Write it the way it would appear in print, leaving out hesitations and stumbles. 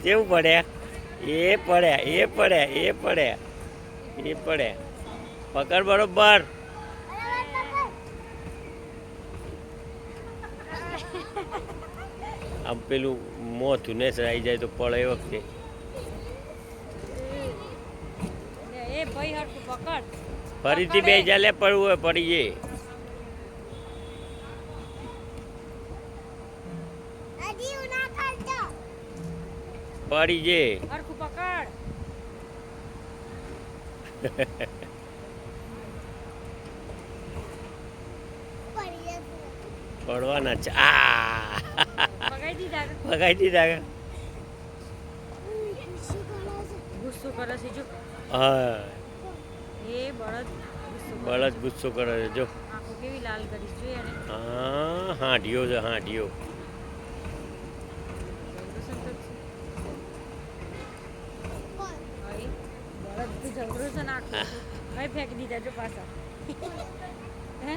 કેવું પડે? એ પડ્યા એ પડ્યા એ પડ્યા એ પડ્યા. પકડ બરોબર. આમ પેલું મોથું ને આવી જાય તો પડે એ વખતે. એ ભાઈ હરખું પકડ. ફરીથી બે ચાલે પડવું હોય પડી જાય. પડી જાય. હરખું પકડ. પડવાના છે. પગાઈ દીધા. પગાઈ દીધા. ગુસ્સો કરે છે જો. હા એ બળદ ગુસ્સો કરે બળદ છે. ગુસ્સો કરે છે જો. આંખો કેવી લાલ કરી જોઈએ એને. હા હાંડિયો છે હાંડિયો. બળદ તો જબરો છે ને આખું. કઈ ફેંકી દીધા જો પાછા. હે